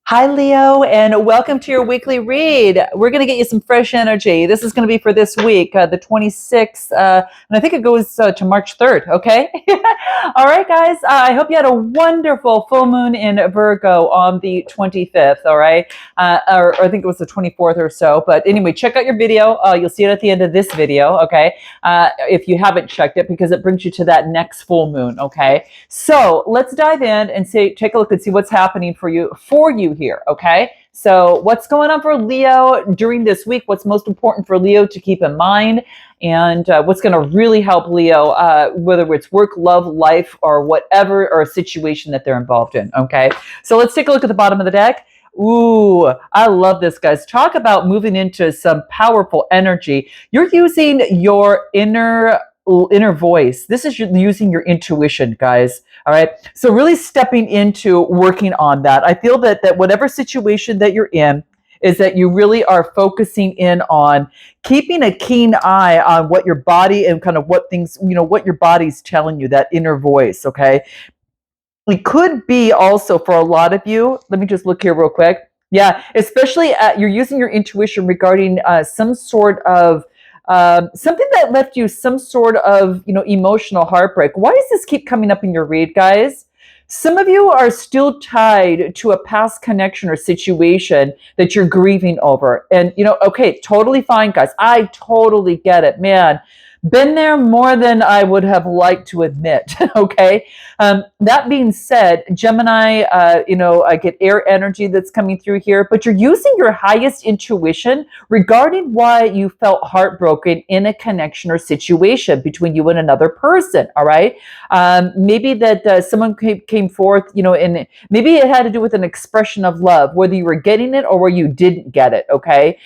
Hi, Leo, and welcome to your weekly read. We're going to get you some fresh energy. This is going to be for this week, the 26th, and I think it goes to March 3rd, okay? All right, guys, I hope you had a wonderful full moon in Virgo on the 25th, all right? Or I think it was the 24th or so. But anyway, check out your video. You'll see it at the end of this video, okay? If you haven't checked it, because it brings you to that next full moon, okay? So let's dive in and take a look and see what's happening for you here, okay? So what's going on for Leo during this week? What's most important for Leo to keep in mind? And what's going to really help Leo, whether it's work, love, life, or whatever, or a situation that they're involved in, okay? So let's take a look at the bottom of the deck. Ooh, I love this, guys. Talk about moving into some powerful energy. You're using your inner voice. This is using your intuition, guys. All right. So really stepping into working on that. I feel that whatever situation that you're in is that you really are focusing in on keeping a keen eye on what your body and kind of what things, what your body's telling you, that inner voice. Okay. It could be also for a lot of you. Let me just look here real quick. Yeah, especially you're using your intuition regarding some sort of something that left you some sort of emotional heartbreak. Why does this keep coming up in your read, guys? Some of you are still tied to a past connection or situation that you're grieving over. And okay, totally fine, guys. I totally get it, man. Been there more than I would have liked to admit. Okay. That being said, Gemini, I get air energy that's coming through here, but you're using your highest intuition regarding why you felt heartbroken in a connection or situation between you and another person. All right. Maybe that someone came forth, and maybe it had to do with an expression of love, whether you were getting it or where you didn't get it. Okay.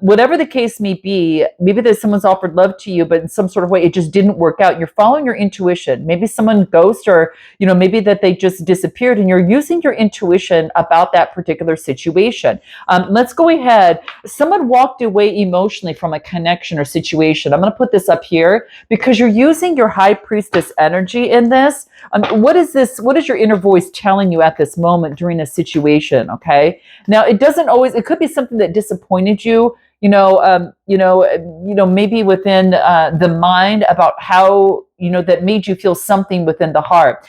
Whatever the case may be, maybe there's someone's offered love to you, but in some sort of way, it just didn't work out. You're following your intuition. Maybe someone ghost, or maybe that they just disappeared, and you're using your intuition about that particular situation. Let's go ahead. Someone walked away emotionally from a connection or situation. I'm going to put this up here because you're using your high priestess energy in this. What is this? What is your inner voice telling you at this moment during a situation? Okay. Now, it doesn't always. It could be something that disappointed you. Maybe within the mind about how, that made you feel something within the heart.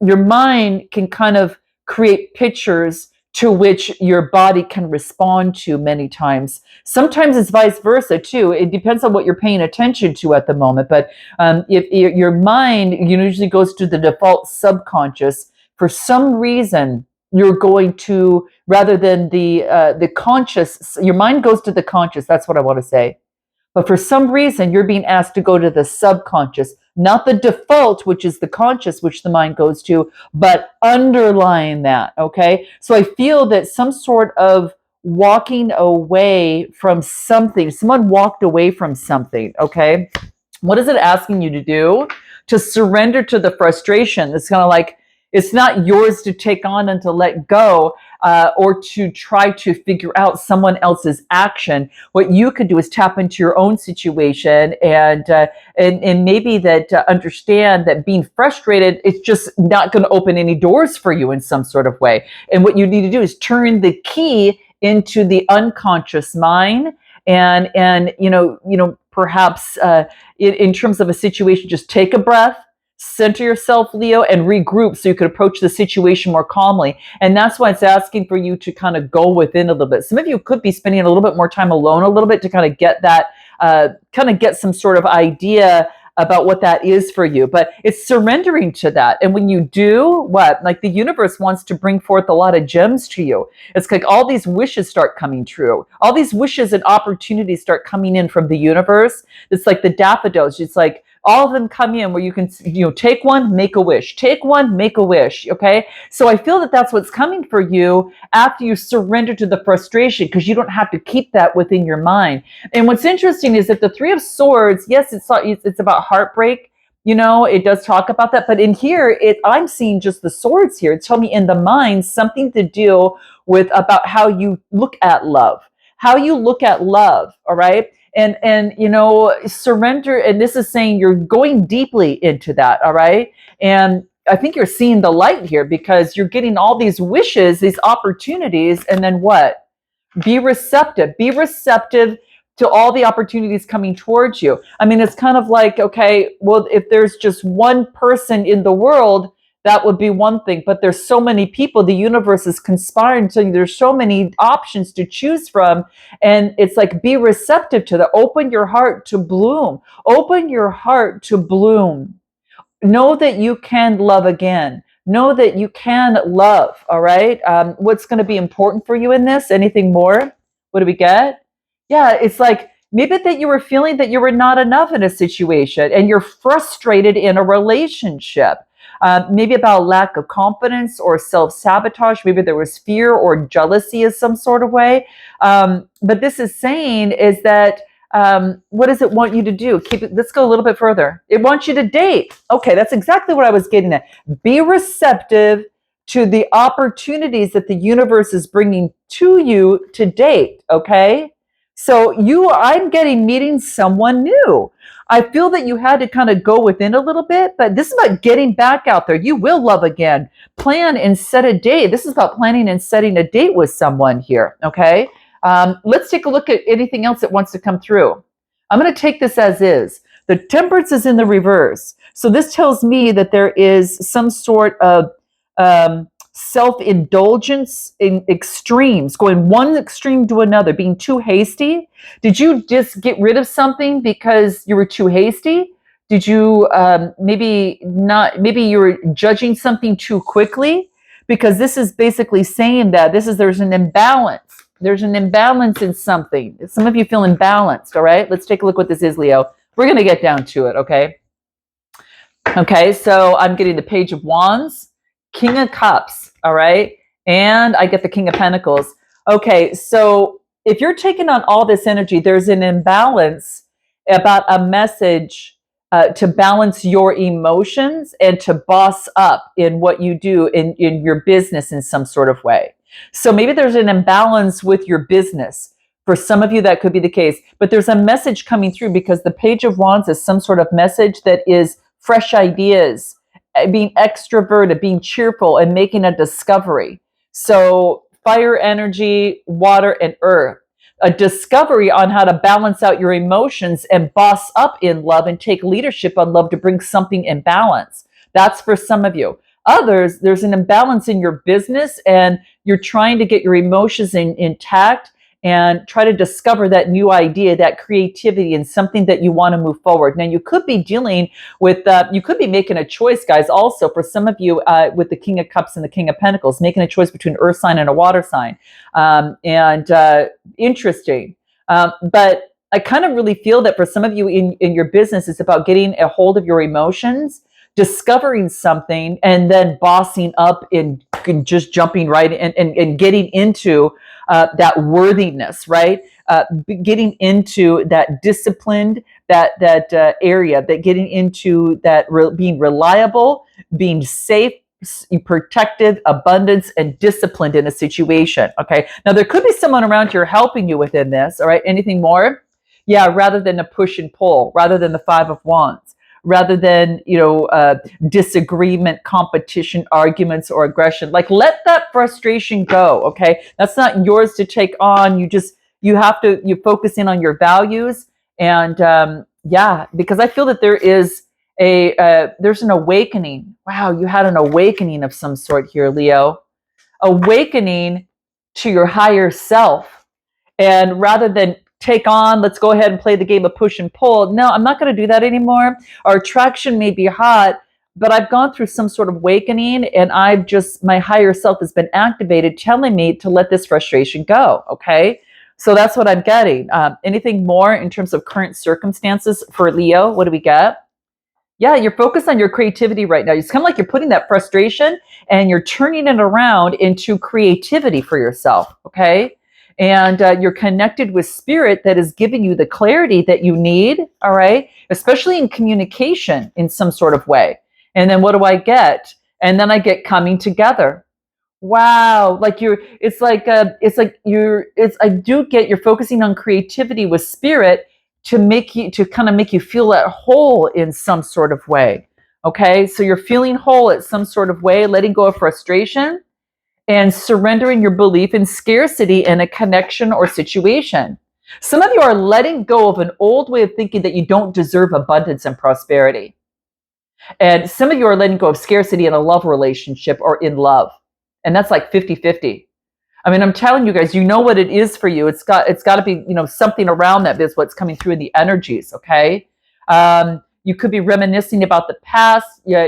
Your mind can kind of create pictures to which your body can respond to many times. Sometimes it's vice versa too. It depends on what you're paying attention to at the moment. But if your mind usually goes to the default subconscious, for some reason, you're going to, rather than the conscious, your mind goes to the conscious. That's what I want to say. But for some reason, you're being asked to go to the subconscious, not the default, which is the conscious, which the mind goes to, but underlying that. Okay. So I feel that some sort of walking away from something, someone walked away from something. Okay. What is it asking you to do? To surrender to the frustration. It's kind of like, it's not yours to take on and to let go, or to try to figure out someone else's action. What you could do is tap into your own situation and maybe that understand that being frustrated, it's just not going to open any doors for you in some sort of way. And what you need to do is turn the key into the unconscious mind, and perhaps in terms of a situation, just take a breath, center yourself, Leo, and regroup so you could approach the situation more calmly. And that's why it's asking for you to kind of go within a little bit. Some of you could be spending a little bit more time alone a little bit to kind of get that, get some sort of idea about what that is for you. But it's surrendering to that. And when you do, like the universe wants to bring forth a lot of gems to you. It's like all these wishes start coming true. All these wishes and opportunities start coming in from the universe. It's like the daffodils. It's like all of them come in where you can, take one, make a wish, take one, make a wish. Okay. So I feel that that's what's coming for you after you surrender to the frustration, because you don't have to keep that within your mind. And what's interesting is that the Three of Swords, yes, it's about heartbreak. It does talk about that, but in here, I'm seeing just the swords here. It's telling me in the mind something to deal with about how you look at love, all right? And surrender, and this is saying you're going deeply into that, all right? And I think you're seeing the light here, because you're getting all these wishes, these opportunities, and then what? Be receptive. Be receptive to all the opportunities coming towards you. I mean, it's kind of like, okay, well, if there's just one person in the world, that would be one thing. But there's so many people. The universe is conspiring. So there's so many options to choose from. And it's like, be receptive to that. Open your heart to bloom. Open your heart to bloom. Know that you can love again. Know that you can love. All right. What's going to be important for you in this? Anything more? What do we get? Yeah, it's like maybe that you were feeling that you were not enough in a situation and you're frustrated in a relationship. Maybe about lack of confidence or self-sabotage. Maybe there was fear or jealousy of some sort of way. But this is saying is that what does it want you to do? Keep it. Let's go a little bit further. It wants you to date. Okay, that's exactly what I was getting at. Be receptive to the opportunities that the universe is bringing to you to date. Okay, so I'm getting meeting someone new. I feel that you had to kind of go within a little bit, but this is about getting back out there. You will love again. Plan and set a date. This is about planning and setting a date with someone here. Okay. Let's take a look at anything else that wants to come through. I'm going to take this as is. The temperance is in the reverse. So this tells me that there is some sort of self-indulgence in extremes, going one extreme to another, being too hasty. Did you just get rid of something because you were too hasty? Did you maybe you were judging something too quickly? Because this is basically saying that there's an imbalance. There's an imbalance in something. Some of you feel imbalanced, all right? Let's take a look what this is, Leo. We're going to get down to it, okay? Okay, so I'm getting the Page of Wands, King of Cups, all right? And I get the King of Pentacles. Okay, so if you're taking on all this energy, there's an imbalance about a message to balance your emotions and to boss up in what you do in your business in some sort of way. So maybe there's an imbalance with your business. For some of you, that could be the case. But there's a message coming through because the Page of Wands is some sort of message that is fresh ideas, being extroverted, being cheerful, and making a discovery. So fire energy, water, and earth. A discovery on how to balance out your emotions and boss up in love and take leadership on love to bring something in balance. That's for some of you. Others, there's an imbalance in your business and you're trying to get your emotions intact and try to discover that new idea, that creativity, and something that you want to move forward. Now, you could be dealing with, you could be making a choice, guys, also for some of you with the King of Cups and the King of Pentacles, making a choice between earth sign and a water sign. Interesting. But I kind of really feel that for some of you in your business, it's about getting a hold of your emotions, discovering something, and then bossing up and just jumping right and getting into that worthiness, right? Getting into that disciplined, that area, that getting into that being reliable, being safe, protective, abundance, and disciplined in a situation. Okay. Now there could be someone around here helping you within this. All right. Anything more? Yeah. Rather than a push and pull, rather than the Five of Wands, rather than, disagreement, competition, arguments, or aggression. Like, let that frustration go. Okay. That's not yours to take on. You focus in on your values. And because I feel that there is there's an awakening. Wow. You had an awakening of some sort here, Leo. Awakening to your higher self. And rather than take on, let's go ahead and play the game of push and pull. No, I'm not going to do that anymore. Our attraction may be hot, but I've gone through some sort of awakening and my higher self has been activated telling me to let this frustration go. Okay. So that's what I'm getting. Anything more in terms of current circumstances for Leo? What do we get? Yeah, you're focused on your creativity right now. It's kind of like you're putting that frustration and you're turning it around into creativity for yourself. Okay. And you're connected with spirit that is giving you the clarity that you need, all right? Especially in communication in some sort of way. And then what do I get? And then I get coming together. Wow, I do get you're focusing on creativity with spirit to kind of make you feel at whole in some sort of way. Okay, so you're feeling whole at some sort of way, letting go of frustration and surrendering your belief in scarcity in a connection or situation. Some of you are letting go of an old way of thinking that you don't deserve abundance and prosperity. And some of you are letting go of scarcity in a love relationship or in love. And that's like 50-50. I mean, I'm telling you guys, you know what it is for you. It's got to be, something around that is what's coming through in the energies, okay? You could be reminiscing about the past, yeah,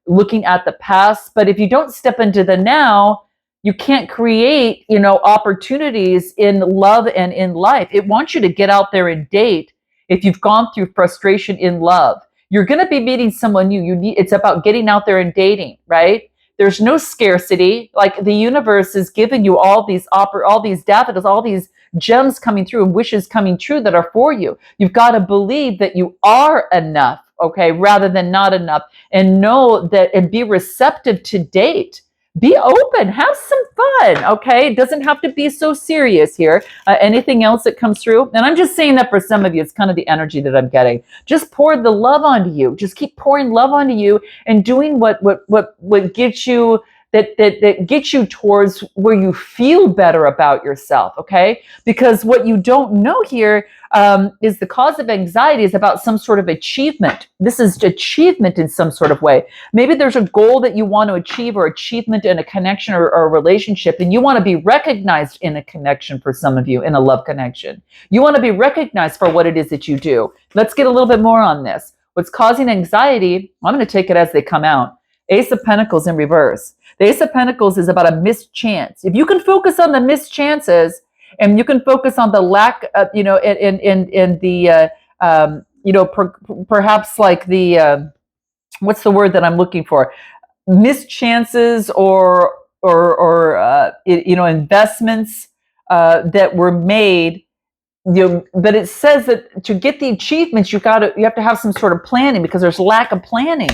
looking at the past, but if you don't step into the now, you can't create, opportunities in love and in life. It wants you to get out there and date if you've gone through frustration in love. You're going to be meeting someone new. It's about getting out there and dating, right? There's no scarcity. Like the universe is giving you all these daffodils, all these gems coming through and wishes coming true that are for you. You've got to believe that you are enough, okay, rather than not enough, and know that and be receptive to date. Be open, have some fun, okay? It doesn't have to be so serious here. Anything else that comes through? And I'm just saying that for some of you, it's kind of the energy that I'm getting. Just pour the love onto you. Just keep pouring love onto you and doing what gets you that gets you towards where you feel better about yourself, okay? Because what you don't know here is the cause of anxiety is about some sort of achievement. This is achievement in some sort of way. Maybe there's a goal that you want to achieve or achievement in a connection or a relationship, and you want to be recognized in a connection for some of you, in a love connection. You want to be recognized for what it is that you do. Let's get a little bit more on this. What's causing anxiety, I'm going to take it as they come out. Ace of Pentacles in reverse. The Ace of Pentacles is about a missed chance. If you can focus on the missed chances and you can focus on the lack of, in the, perhaps like the, what's the word that I'm looking for? Missed chances or investments that were made. But it says that to get the achievements, you have to have some sort of planning because there's lack of planning.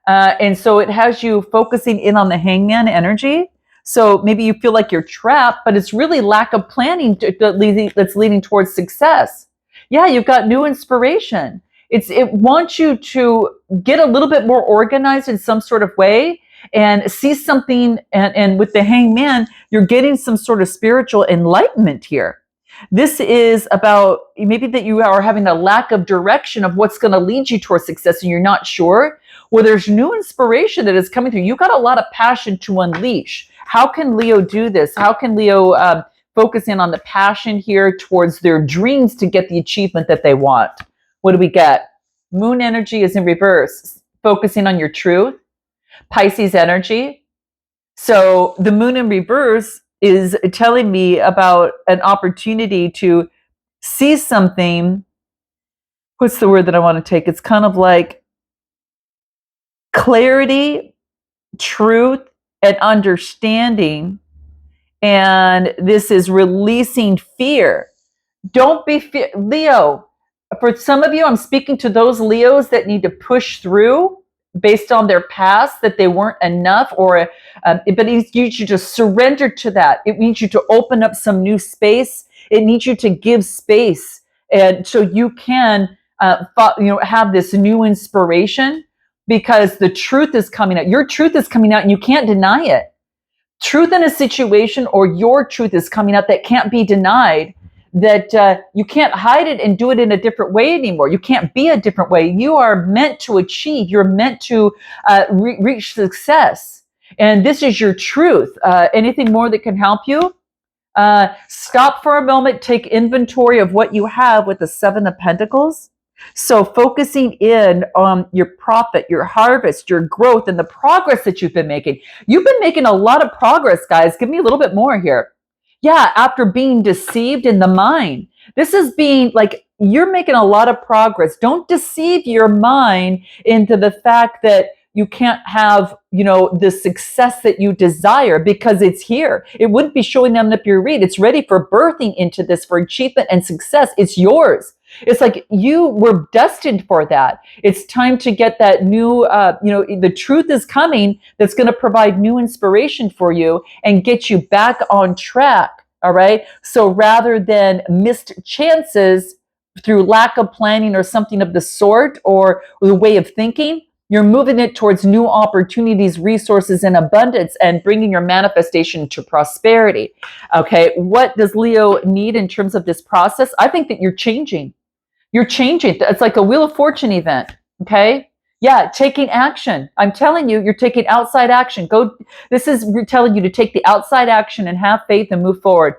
And so it has you focusing in on the hangman energy. So maybe you feel like you're trapped, but it's really lack of planning that's leading towards success. Yeah, you've got new inspiration. It wants you to get a little bit more organized in some sort of way and see something. And with the hangman, you're getting some sort of spiritual enlightenment here. This is about maybe that you are having a lack of direction of what's going to lead you towards success and you're not sure. Well, there's new inspiration that is coming through. You got a lot of passion to unleash. How can Leo do this? How can Leo focus in on the passion here towards their dreams to get the achievement that they want? What do we get? Moon energy is in reverse, focusing on your truth. Pisces energy. So the moon in reverse is telling me about an opportunity to see something. What's the word that I want to take? It's kind of like clarity, truth, and understanding. And this is releasing fear. Don't be Leo. For some of you, I'm speaking to those Leos that need to push through based on their past, that they weren't enough, but it needs you to just surrender to that. It needs you to open up some new space. It needs you to give space, and so you can, have this new inspiration because the truth is coming out. Your truth is coming out, and you can't deny it. Truth in a situation or your truth is coming out that can't be denied. That you can't hide it and do it in a different way anymore. You can't be a different way. You are meant to achieve. You're meant to reach success. And this is your truth. Anything more that can help you? Stop for a moment. Take inventory of what you have with the Seven of Pentacles. So focusing in on your profit, your harvest, your growth, and the progress that you've been making. You've been making a lot of progress, guys. Give me a little bit more here. Yeah, after being deceived in the mind. This is being like, you're making a lot of progress. Don't deceive your mind into the fact that you can't have, the success that you desire because it's here. It wouldn't be showing them up your read. It's ready for birthing into this for achievement and success. It's yours. It's like you were destined for that. It's time to get that new, the truth is coming that's going to provide new inspiration for you and get you back on track. All right. So rather than missed chances through lack of planning or something of the sort or the way of thinking, You're moving it towards new opportunities, resources, and abundance, and bringing your manifestation to prosperity. Okay, what does Leo need in terms of this process? I think that you're changing. You're changing. It's like a Wheel of Fortune event. Okay. Yeah, taking action. I'm telling you, you're taking outside action. This is telling you to take the outside action and have faith and move forward.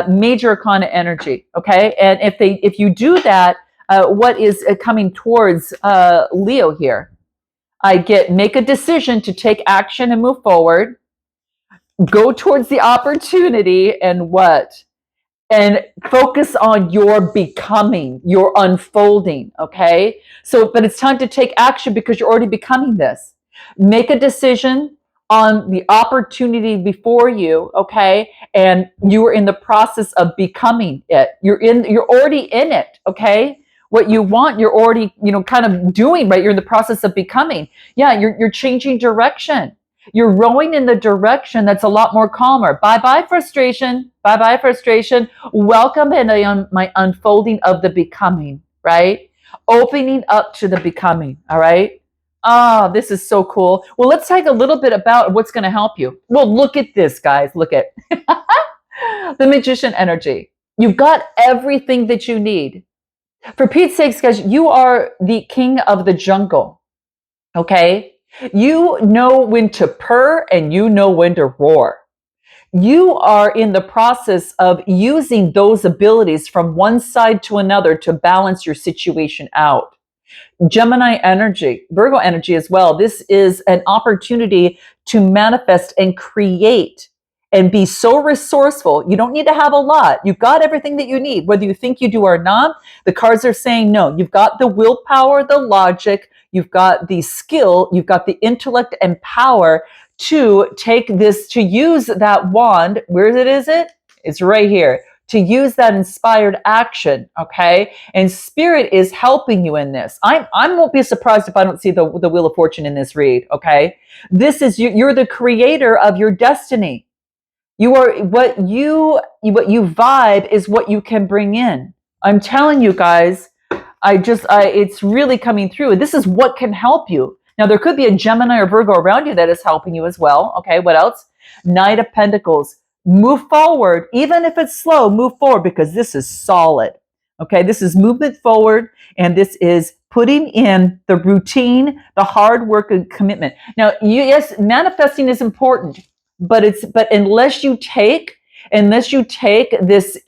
Major arcana energy. Okay. And if you do that, what is coming towards Leo here? Make a decision to take action and move forward, go towards the opportunity, and what? And focus on your becoming, your unfolding, okay? So, but it's time to take action because you're already becoming this. Make a decision on the opportunity before you, okay? And you are in the process of becoming it. You're already in it, okay? What you want, you're already, kind of doing, right? You're in the process of becoming. Yeah, you're changing direction. You're rowing in the direction that's a lot more calmer. Bye-bye frustration. Bye-bye frustration. Welcome in my unfolding of the becoming, right? Opening up to the becoming, all right? Ah, this is so cool. Well, let's talk a little bit about what's going to help you. Well, look at this, guys. Look at the magician energy. You've got everything that you need. For Pete's sakes, guys, you are the king of the jungle, okay? You know when to purr and you know when to roar. You are in the process of using those abilities from one side to another to balance your situation out. Gemini energy, Virgo energy as well. This is an opportunity to manifest and create and be so resourceful. You don't need to have a lot. You've got everything that you need, whether you think you do or not. The cards are saying no. You've got the willpower, the logic, you've got the skill, you've got the intellect and power to take this, to use that wand. Where is it? It's right here. To use that inspired action, okay? And spirit is helping you in this. I won't be surprised if I don't see the Wheel of Fortune in this read, okay? This is you're the creator of your destiny. You are what you vibe is what you can bring in. I'm telling you guys, it's really coming through. This is what can help you. Now, there could be a Gemini or Virgo around you that is helping you as well. Okay, what else? Knight of Pentacles. Move forward, even if it's slow, move forward because this is solid. Okay, this is movement forward, and this is putting in the routine, the hard work and commitment. Now, yes, manifesting is important, but unless you take this,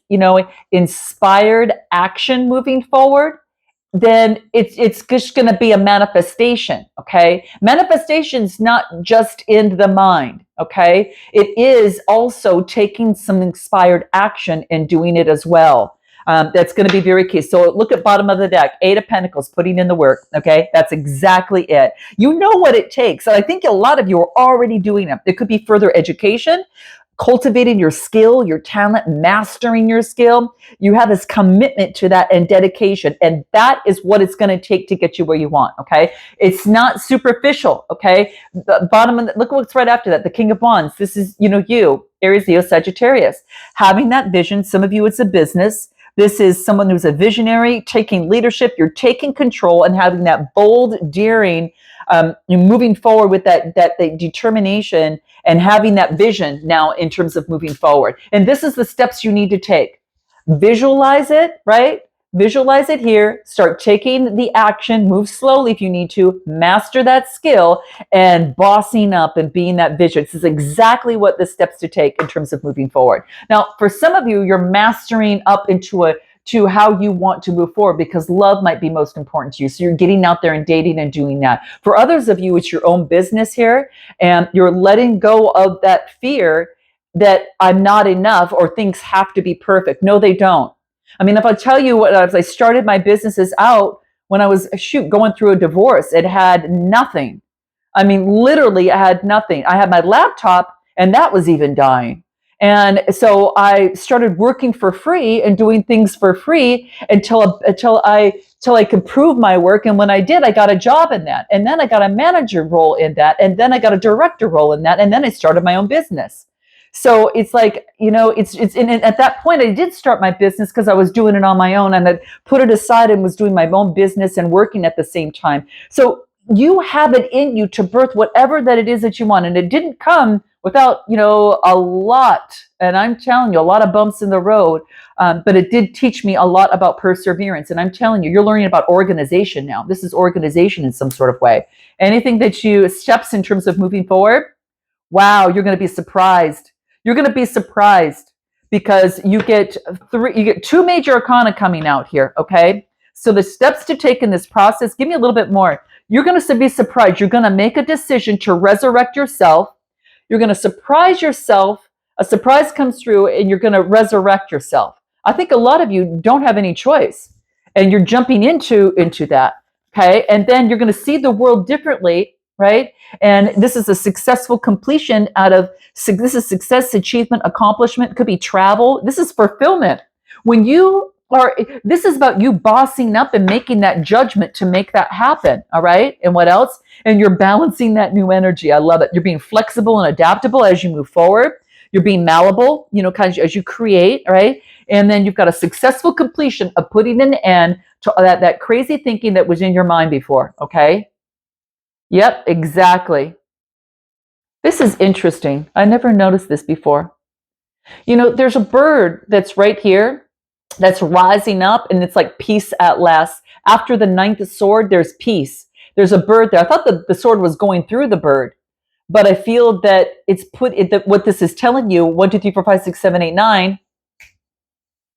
inspired action moving forward, then it's just going to be a manifestation, okay? Manifestation's not just in the mind, okay? It is also taking some inspired action and doing it as well. That's going to be very key. So look at bottom of the deck, 8 of Pentacles, putting in the work, okay? That's exactly it. You know what it takes. And I think a lot of you are already doing it. It could be further education, cultivating your skill, your talent, mastering your skill. You have this commitment to that and dedication. And that is what it's going to take to get you where you want. Okay. It's not superficial. Okay. The bottom of look what's right after that. The King of Wands. This is, you, Aries, Leo, Sagittarius, having that vision. Some of you, it's a business. This is someone who's a visionary, taking leadership. You're taking control and having that bold, daring, moving forward with that determination and having that vision now in terms of moving forward. And this is the steps you need to take. Visualize it, right? Visualize it here. Start taking the action. Move slowly if you need to. Master that skill and bossing up and being that vision. This is exactly what the steps to take in terms of moving forward. Now, for some of you, you're mastering up to how you want to move forward because love might be most important to you. So you're getting out there and dating and doing that. For others of you, it's your own business here and you're letting go of that fear that I'm not enough or things have to be perfect. No, they don't. I mean, if I tell you as I started my businesses out when I was going through a divorce, it had nothing. I mean, literally I had nothing. I had my laptop and that was even dying. And so I started working for free and doing things for free until I could prove my work. And when I did, I got a job in that. And then I got a manager role in that. And then I got a director role in that. And then I started my own business. So it's like, and at that point I did start my business because I was doing it on my own and I put it aside and was doing my own business and working at the same time. So you have it in you to birth whatever that it is that you want. And it didn't come without, a lot. And I'm telling you, a lot of bumps in the road. But it did teach me a lot about perseverance. And I'm telling you, you're learning about organization now. This is organization in some sort of way. Anything that you steps in terms of moving forward, wow, you're going to be surprised. You're going to be surprised because you get two major arcana coming out here. Okay. So the steps to take in this process, give me a little bit more. You're going to be surprised. You're going to make a decision to resurrect yourself. You're going to surprise yourself. A surprise comes through and you're going to resurrect yourself. I think a lot of you don't have any choice and you're jumping into that. Okay. And then you're going to see the world differently, right? And this is a successful completion this is success, achievement, accomplishment. It could be travel. This is fulfillment. This is about you bossing up and making that judgment to make that happen. All right. And what else? And you're balancing that new energy. I love it. You're being flexible and adaptable as you move forward. You're being malleable, kind of as you create, right? And then you've got a successful completion of putting an end to that crazy thinking that was in your mind before. Okay. Yep, exactly. This is interesting. I never noticed this before. There's a bird that's right here that's rising up, and it's like peace at last. After the ninth sword, there's peace. There's a bird there. I thought the sword was going through the bird, but I feel that what this is telling you, 1, 2, 3, 4, 5, 6, 7, 8, 9,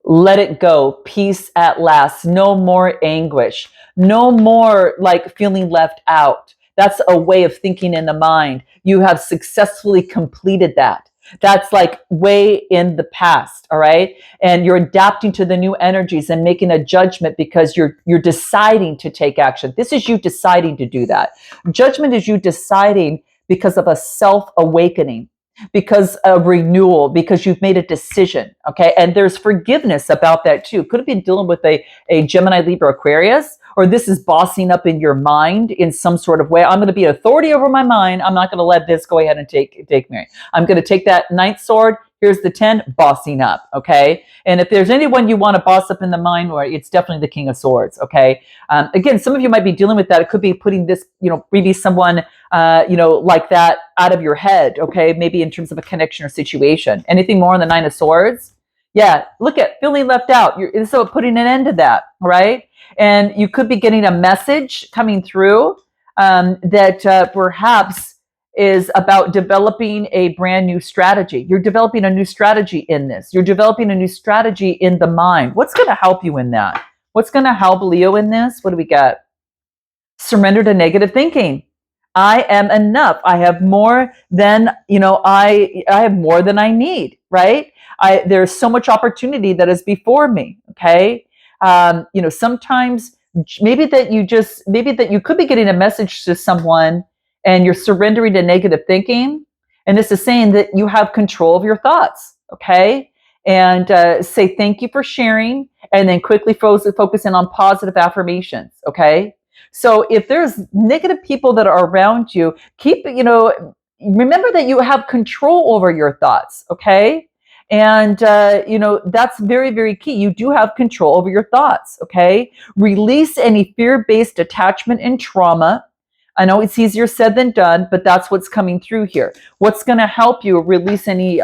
let it go. Peace at last. No more anguish. No more like feeling left out. That's a way of thinking in the mind. You have successfully completed that. That's like way in the past, all right? And you're adapting to the new energies and making a judgment because you're deciding to take action. This is you deciding to do that. Judgment is you deciding because of a self-awakening, because of renewal, because you've made a decision, okay? And there's forgiveness about that too. Could have been dealing with a Gemini, Libra, Aquarius, or this is bossing up in your mind in some sort of way. I'm going to be authority over my mind. I'm not going to let this go ahead and take me. I'm going to take that ninth sword. Here's the 10, bossing up, okay? And if there's anyone you want to boss up in the mind, well, it's definitely the King of Swords, okay? Again, some of you might be dealing with that. It could be putting this, maybe someone, like that out of your head, okay? Maybe in terms of a connection or situation. Anything more on the Nine of Swords? Yeah, look at feeling left out. So putting an end to that, right? And you could be getting a message coming through that perhaps is about developing a brand new strategy. You're developing a new strategy in this. You're developing a new strategy in the mind. What's going to help you in that? What's going to help Leo in this? What do we got? Surrender to negative thinking. I am enough. I have more than, I have more than I need, right? There's so much opportunity that is before me. Okay. Sometimes maybe that you could be getting a message to someone and you're surrendering to negative thinking. And this is saying that you have control of your thoughts. Okay. And say, thank you for sharing. And then quickly focus in on positive affirmations. Okay. So if there's negative people that are around you, remember that you have control over your thoughts. Okay. And, that's very, very key. You do have control over your thoughts. Okay. Release any fear-based attachment and trauma. I know it's easier said than done, but that's what's coming through here. What's going to help you release any,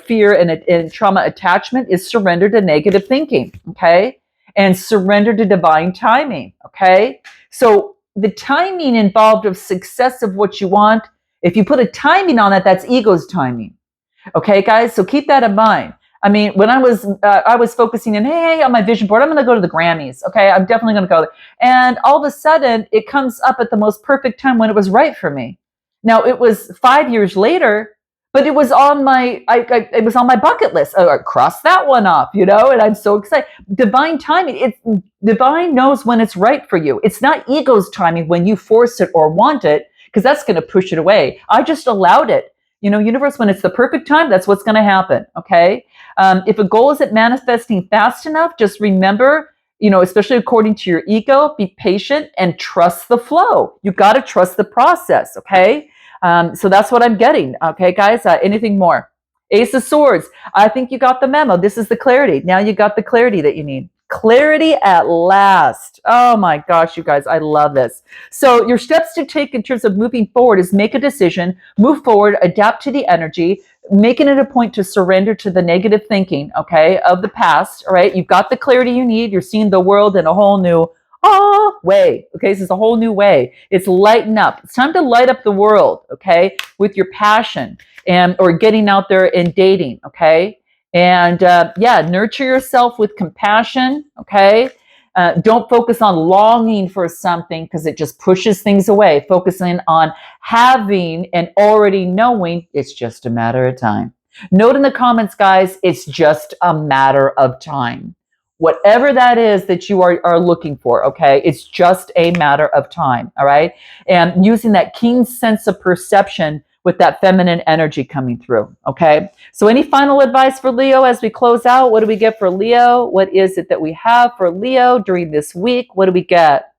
fear and trauma attachment is surrender to negative thinking. Okay. And surrender to divine timing. Okay. So the timing involved of success of what you want, if you put a timing on it, that's ego's timing. Okay, guys, so keep that in mind. I mean, when I was focusing in, hey, on my vision board, I'm going to go to the Grammys. Okay, I'm definitely going to go there. And all of a sudden, it comes up at the most perfect time when it was right for me. Now, it was 5 years later, but it was on my it was on my bucket list. I crossed that one off, and I'm so excited. Divine timing. Divine knows when it's right for you. It's not ego's timing when you force it or want it, because that's going to push it away. I just allowed it. Universe, when it's the perfect time, that's what's going to happen. Okay. If a goal isn't manifesting fast enough, just remember, especially according to your ego, be patient and trust the flow. You got to trust the process. Okay. So that's what I'm getting. Okay, guys. Anything more? Ace of Swords. I think you got the memo. This is the clarity. Now you got the clarity that you need. Clarity at last. Oh my gosh, you guys, I love this. So your steps to take in terms of moving forward is make a decision, move forward, adapt to the energy, making it a point to surrender to the negative thinking, okay, of the past, all right? You've got the clarity you need. You're seeing the world in a whole new way. Okay, this is a whole new way. It's lighten up. It's time to light up the world, okay, with your passion and or getting out there and dating, okay? And yeah, nurture yourself with compassion, okay? Don't focus on longing for something because it just pushes things away. Focusing on having and already knowing it's just a matter of time. Note in the comments, guys, it's just a matter of time. Whatever that is that you are looking for, okay? It's just a matter of time, all right? And using that keen sense of perception with that feminine energy coming through, okay? So any final advice for Leo as we close out? What do we get for Leo? What is it that we have for Leo during this week? What do we get?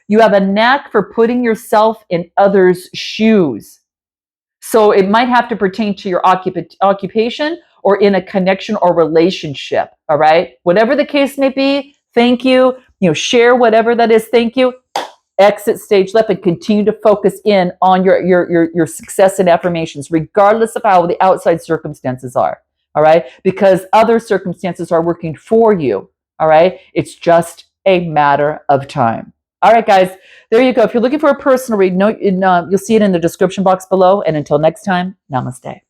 You have a knack for putting yourself in others' shoes. So it might have to pertain to your occupation or in a connection or relationship, all right? Whatever the case may be, thank you. Share whatever that is, thank you. Exit stage left and continue to focus in on your success and affirmations, regardless of how the outside circumstances are, all right? Because other circumstances are working for you, all right? It's just a matter of time. All right, guys, there you go. If you're looking for a personal read, you'll see it in the description box below. And until next time, namaste.